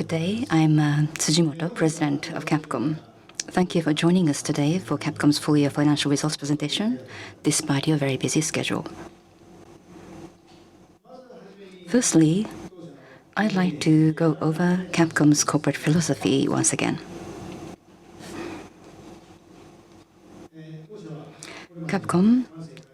day. I'm Tsujimoto, President of Capcom. Thank you for joining us today for Capcom's full-year financial results presentation, despite your very busy schedule. Firstly, I'd like to go over Capcom's corporate philosophy once again. Capcom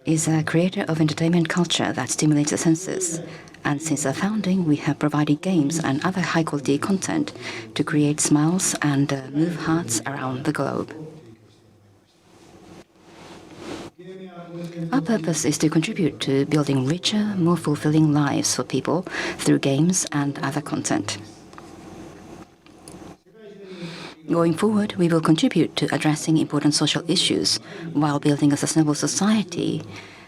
is a creator of entertainment culture that stimulates the senses. And since our founding, we have provided games and other high-quality content to create smiles and move hearts around the globe. Our purpose is to contribute to building richer, more fulfilling lives for people through games and other content. Going forward, we will contribute to addressing important social issues while building a sustainable society,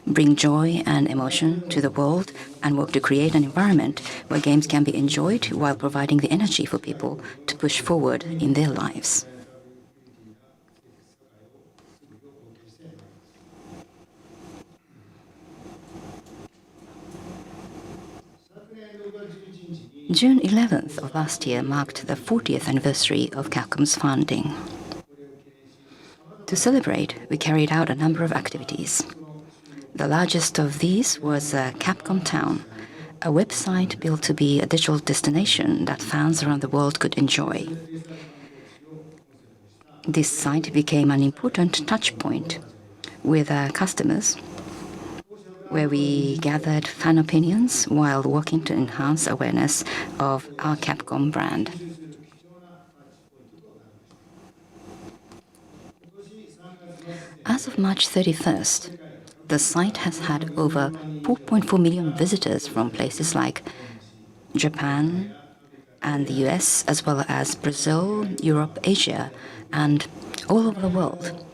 bring joy and emotion to the world, and work to create an environment where games can be enjoyed while providing the energy for people to push forward in their lives. June 11th of last year marked the 40th anniversary of Capcom's founding. To celebrate, we carried out a number of activities. The largest of these was Capcom Town, a website built to be a digital destination that fans around the world could enjoy. This site became an important touchpoint with customers, where we gathered fan opinions while working to enhance awareness of our Capcom brand. As of March 31st, the site has had over 4.4 million visitors from places like Japan and the US, as well as Brazil, Europe, Asia, and all over the world,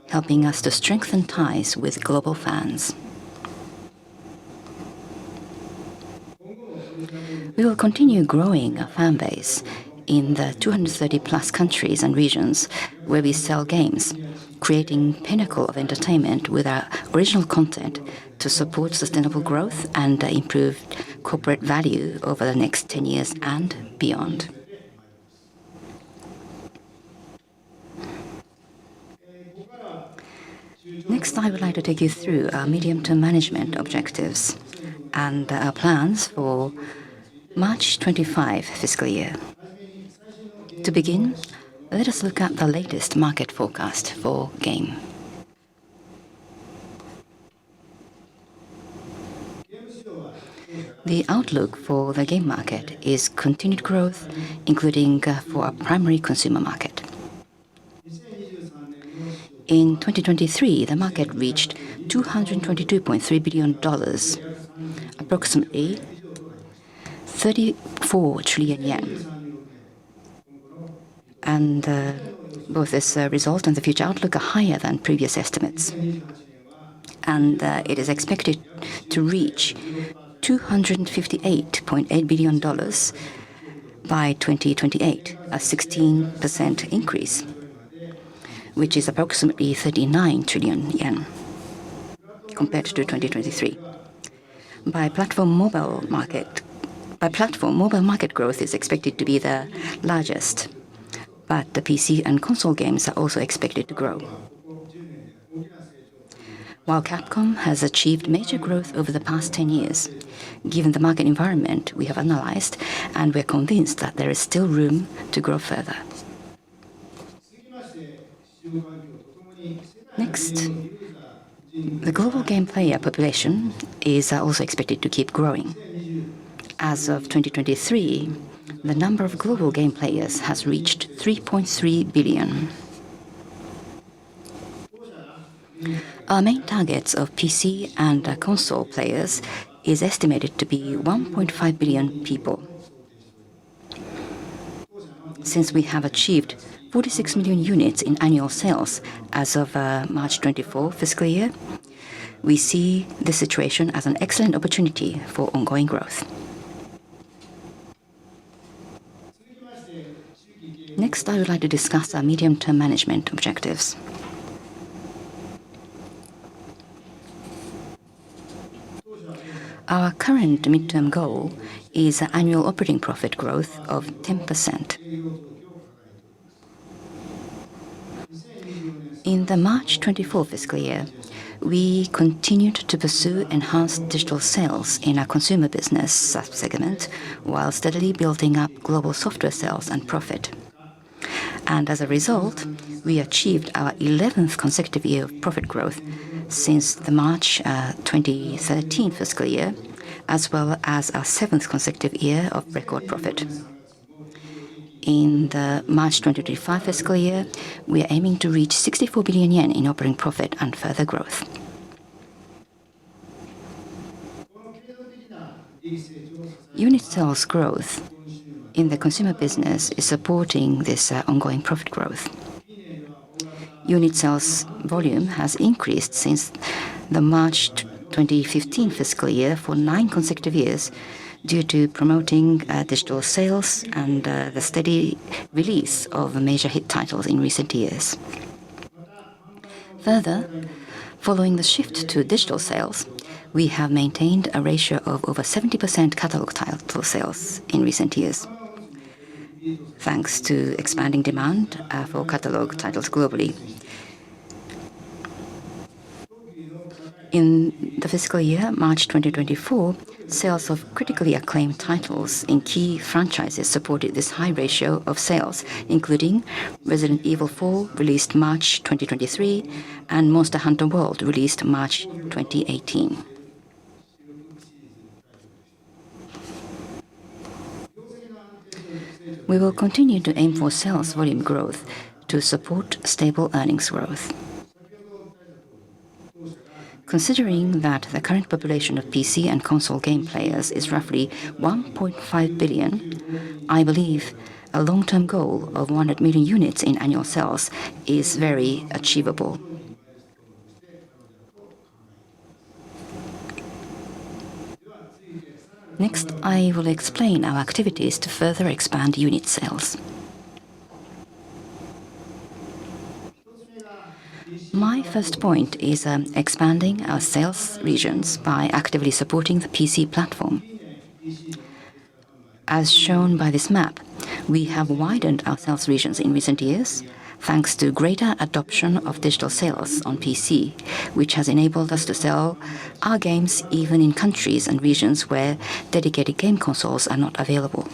helping us to strengthen ties with global fans. We will continue growing our fan base in the 230+ countries and regions where we sell games, creating pinnacle of entertainment with our original content to support sustainable growth and improve corporate value over the next 10 years and beyond. Next, I would like to take you through our medium-term management objectives and our plans for March 25 fiscal year. To begin, let us look at the latest market forecast for game. The outlook for the game market is continued growth, including for our primary consumer market. In 2023, the market reached $222.3 billion, approximately 34 trillion yen. And both this result and the future outlook are higher than previous estimates. And it is expected to reach $258.8 billion by 2028, a 16% increase, which is approximately 39 trillion yen compared to 2023. By platform, mobile market growth is expected to be the largest, but the PC and console games are also expected to grow. While Capcom has achieved major growth over the past 10 years, given the market environment we have analyzed, and we're convinced that there is still room to grow further. Next, the global game player population is also expected to keep growing. As of 2023, the number of global game players has reached 3.3 billion. Our main targets of PC and console players is estimated to be 1.5 billion people. Since we have achieved 46 million units in annual sales as of March 24 fiscal year, we see this situation as an excellent opportunity for ongoing growth. Next, I would like to discuss our medium-term management objectives. Our current midterm goal is an annual operating profit growth of 10%. In the March 24 fiscal year, we continued to pursue enhanced digital sales in our consumer business sub-segment while steadily building up global software sales and profit. And as a result, we achieved our 11th consecutive year of profit growth since the March 2013 fiscal year, as well as our 7th consecutive year of record profit. In the March 2025 fiscal year, we are aiming to reach 64 billion yen in operating profit and further growth. Unit sales growth in the consumer business is supporting this ongoing profit growth. Unit sales volume has increased since the March 2015 fiscal year for 9 consecutive years due to promoting digital sales and the steady release of major hit titles in recent years. Further, following the shift to digital sales, we have maintained a ratio of over 70% catalog title sales in recent years, thanks to expanding demand for catalog titles globally. In the fiscal year, March 2024, sales of critically acclaimed titles in key franchises supported this high ratio of sales, including Resident Evil 4, released March 2023, and Monster Hunter World, released March 2018. We will continue to aim for sales volume growth to support stable earnings growth. Considering that the current population of PC and console game players is roughly 1.5 billion, I believe a long-term goal of 100 million units in annual sales is very achievable. Next, I will explain our activities to further expand unit sales. My first point is expanding our sales regions by actively supporting the PC platform. As shown by this map, we have widened our sales regions in recent years, thanks to greater adoption of digital sales on PC, which has enabled us to sell our games even in countries and regions where dedicated game consoles are not available.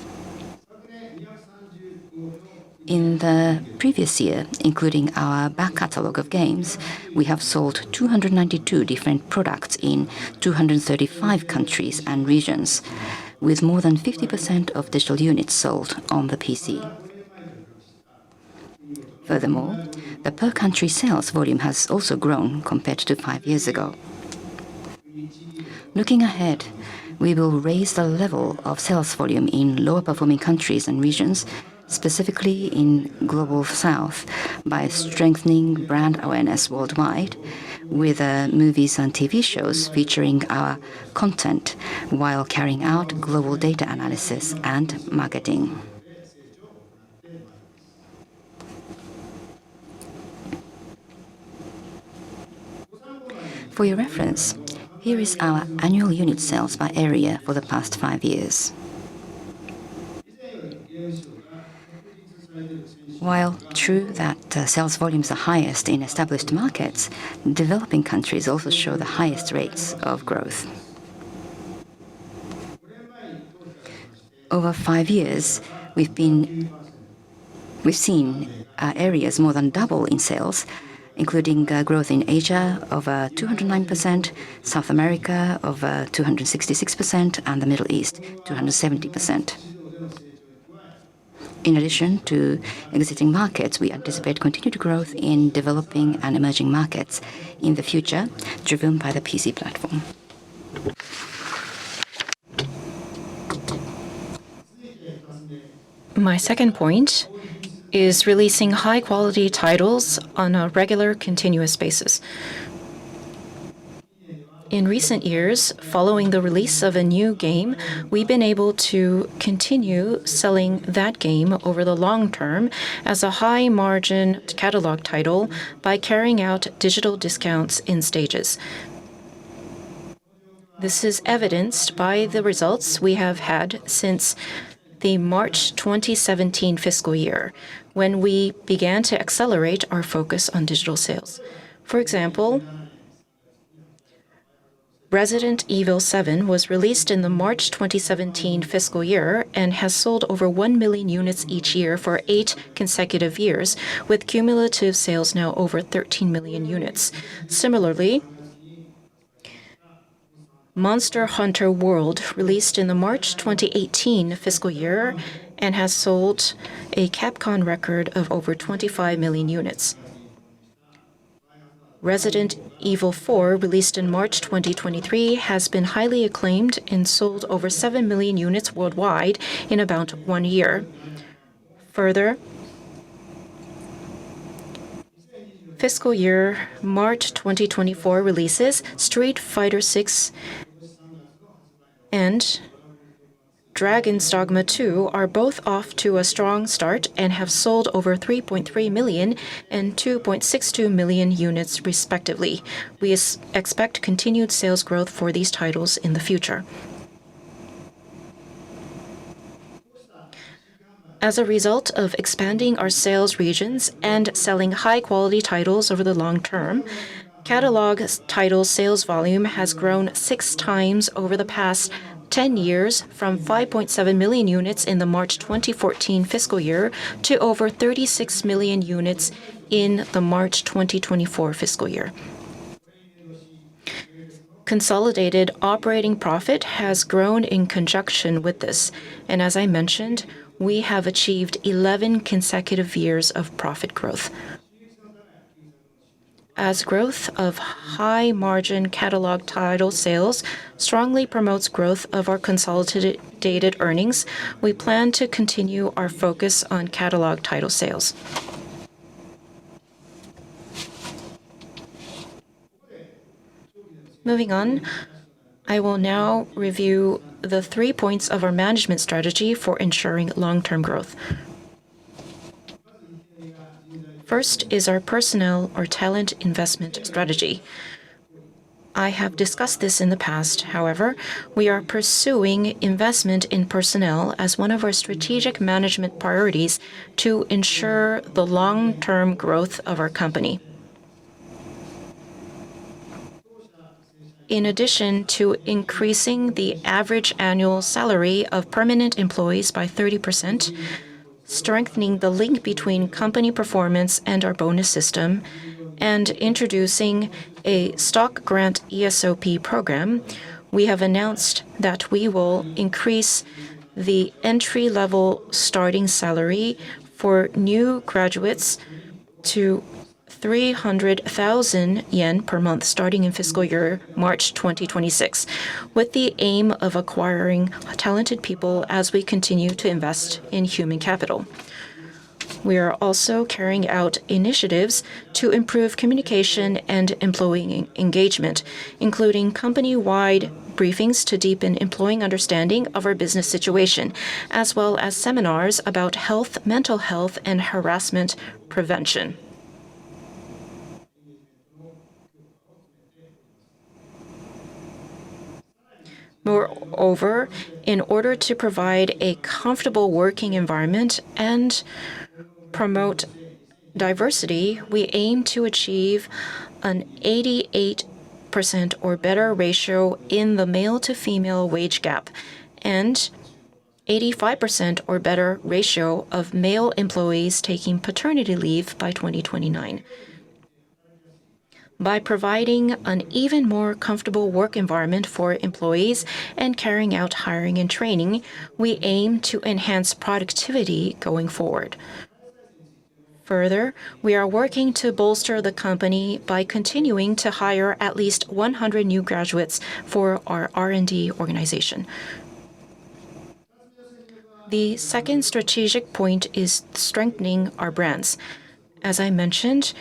In the previous year, including our back catalog of games, we have sold 292 different products in 235 countries and regions, with more than 50% of digital units sold on the PC. Furthermore, the per-country sales volume has also grown compared to 5 years ago. Looking ahead, we will raise the level of sales volume in lower-performing countries and regions, specifically in Global South, by strengthening brand awareness worldwide with movies and TV shows featuring our content while carrying out global data analysis and marketing. For your reference, here is our annual unit sales by area for the past 5 years. While true that sales volumes are highest in established markets, developing countries also show the highest rates of growth. Over 5 years, we've seen areas more than double in sales, including growth in Asia of 209%, South America of 266%, and the Middle East 270%. In addition to existing markets, we anticipate continued growth in developing and emerging markets in the future, driven by the PC platform. My second point is releasing high-quality titles on a regular, continuous basis. In recent years, following the release of a new game, we've been able to continue selling that game over the long term as a high-margin catalog title by carrying out digital discounts in stages. This is evidenced by the results we have had since the March 2017 fiscal year, when we began to accelerate our focus on digital sales. For example, Resident Evil 7 was released in the March 2017 fiscal year and has sold over 1 million units each year for 8 consecutive years, with cumulative sales now over 13 million units. Similarly, Monster Hunter World released in the March 2018 fiscal year and has sold a Capcom record of over 25 million units. Resident Evil 4, released in March 2023, has been highly acclaimed and sold over 7 million units worldwide in about 1 year. Further, fiscal year March 2024 releases Street Fighter VI and Dragon's Dogma 2 are both off to a strong start and have sold over 3.3 million and 2.62 million units respectively. We expect continued sales growth for these titles in the future. As a result of expanding our sales regions and selling high-quality titles over the long term, catalog title sales volume has grown 6 times over the past 10 years, from 5.7 million units in the March 2014 fiscal year to over 36 million units in the March 2024 fiscal year. Consolidated operating profit has grown in conjunction with this, and as I mentioned, we have achieved 11 consecutive years of profit growth. As growth of high-margin catalog title sales strongly promotes growth of our consolidated earnings, we plan to continue our focus on catalog title sales. Moving on, I will now review the 3 points of our management strategy for ensuring long-term growth. First is our personnel or talent investment strategy. I have discussed this in the past. However, we are pursuing investment in personnel as one of our strategic management priorities to ensure the long-term growth of our company. In addition to increasing the average annual salary of permanent employees by 30%, strengthening the link between company performance and our bonus system, and introducing a stock grant ESOP program, we have announced that we will increase the entry-level starting salary for new graduates to 300,000 yen per month starting in fiscal year March 2026, with the aim of acquiring talented people as we continue to invest in human capital. We are also carrying out initiatives to improve communication and employee engagement, including company-wide briefings to deepen employee understanding of our business situation, as well as seminars about health, mental health, and harassment prevention. Moreover, in order to provide a comfortable working environment and promote diversity, we aim to achieve an 88% or better ratio in the male-to-female wage gap and 85% or better ratio of male employees taking paternity leave by 2029. By providing an even more comfortable work environment for employees and carrying out hiring and training, we aim to enhance productivity going forward. Further, we are working to bolster the company by continuing to hire at least 100 new graduates for our R&D organization. The second strategic point is strengthening our brands. As I mentioned,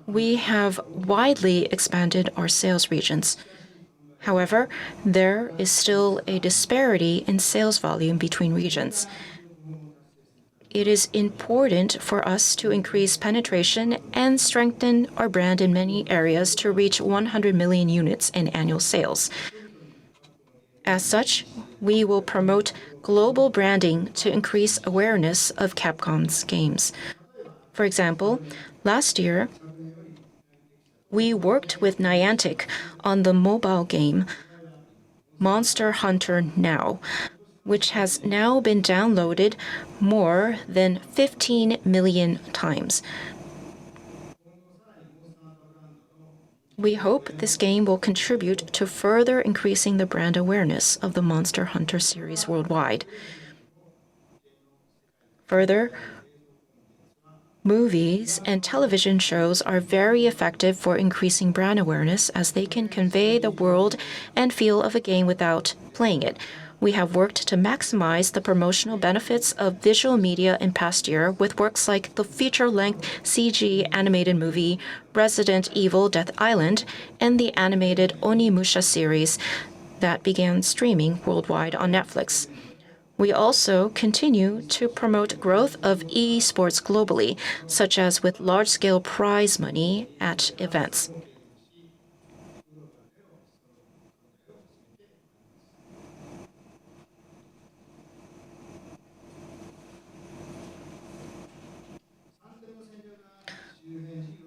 we have widely expanded our sales regions. However, there is still a disparity in sales volume between regions. it is important for us to increase penetration and strengthen our brand in many areas to reach 100 million units in annual sales. As such, we will promote global branding to increase awareness of Capcom's games. For example, last year, we worked with Niantic on the mobile game Monster Hunter Now, which has now been downloaded more than 15 million times. We hope this game will contribute to further increasing the brand awareness of the Monster Hunter series worldwide. Further, movies and television shows are very effective for increasing brand awareness as they can convey the world and feel of a game without playing it. We have worked to maximize the promotional benefits of visual media in past year with works like the feature-length CG animated movie Resident Evil Death Island and the animated Onimusha series that began streaming worldwide on Netflix. We also continue to promote growth of esports globally, such as with large-scale prize money at events.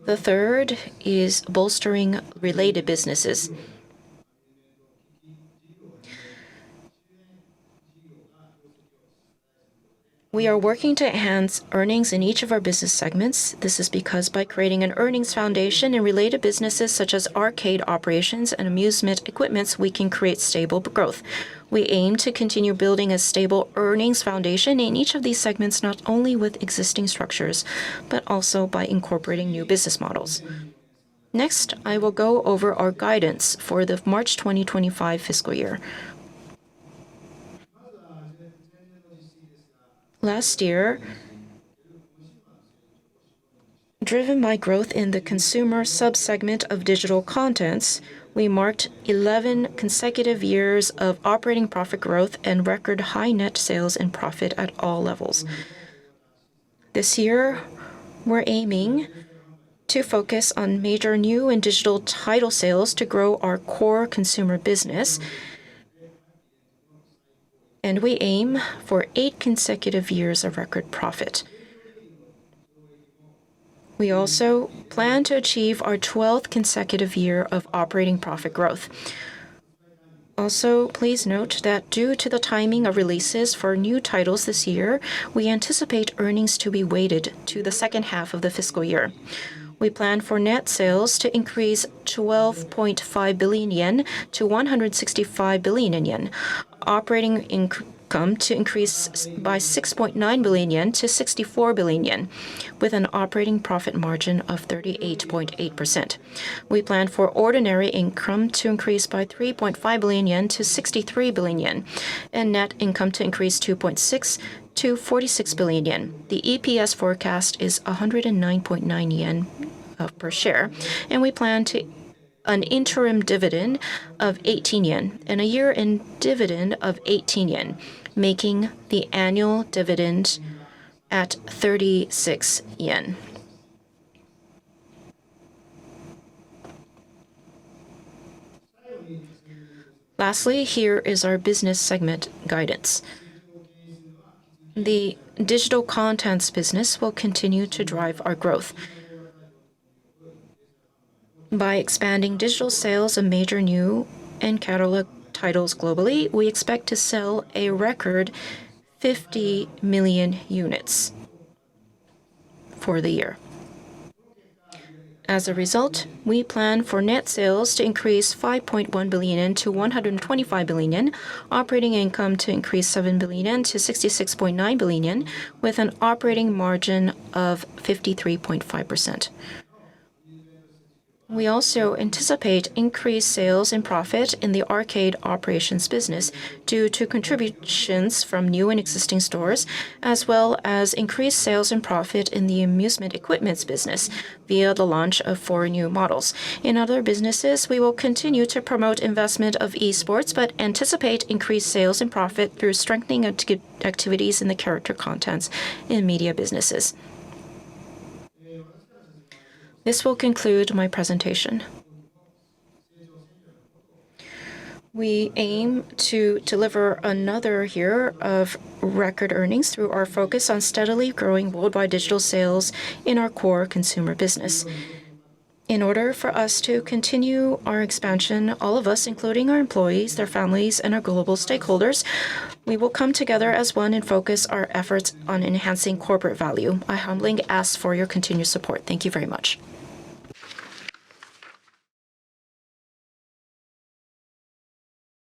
The third is bolstering related businesses. We are working to enhance earnings in each of our business segments. This is because by creating an earnings foundation in related businesses such as arcade operations and amusement equipments, we can create stable growth. We aim to continue building a stable earnings foundation in each of these segments, not only with existing structures, but also by incorporating new business models. Next, I will go over our guidance for the March 2025 fiscal year. Last year, driven by growth in the consumer subsegment of digital contents, we marked 11 consecutive years of operating profit growth and record high net sales and profit at all levels. This year, we're aiming to focus on major new and digital title sales to grow our core consumer business, and we aim for 8 consecutive years of record profit. We also plan to achieve our 12th consecutive year of operating profit growth. Also, please note that due to the timing of releases for new titles this year, we anticipate earnings to be weighted to the second half of the fiscal year. We plan for net sales to increase 12.5 billion yen to 165 billion yen, operating income to increase by 6.9 billion yen to 64 billion yen, with an operating profit margin of 38.8%. We plan for ordinary income to increase by 3.5 billion yen to 63 billion yen, and net income to increase 2.6 to 46 billion yen. The EPS forecast is 109.9 yen per share, and we plan to an interim dividend of 18 yen and a year-end dividend of 18 yen, making the annual dividend at 36 yen. Lastly, here is our business segment guidance. The digital contents business will continue to drive our growth. By expanding digital sales of major new and catalog titles globally, we expect to sell a record 50 million units for the year. As a result, we plan for net sales to increase 5.1 billion yen to 125 billion yen, operating income to increase 7 billion yen to 66.9 billion yen, with an operating margin of 53.5%. We also anticipate increased sales and profit in the arcade operations business due to contributions from new and existing stores, as well as increased sales and profit in the amusement equipments business via the launch of 4 new models. In other businesses, we will continue to promote investment of esports, but anticipate increased sales and profit through strengthening activities in the character contents in media businesses. This will conclude my presentation. We aim to deliver another year of record earnings through our focus on steadily growing worldwide digital sales in our core consumer business. In order for us to continue our expansion, all of us, including our employees, their families, and our global stakeholders, we will come together as one and focus our efforts on enhancing corporate value. I humbly ask for your continued support. Thank you very much.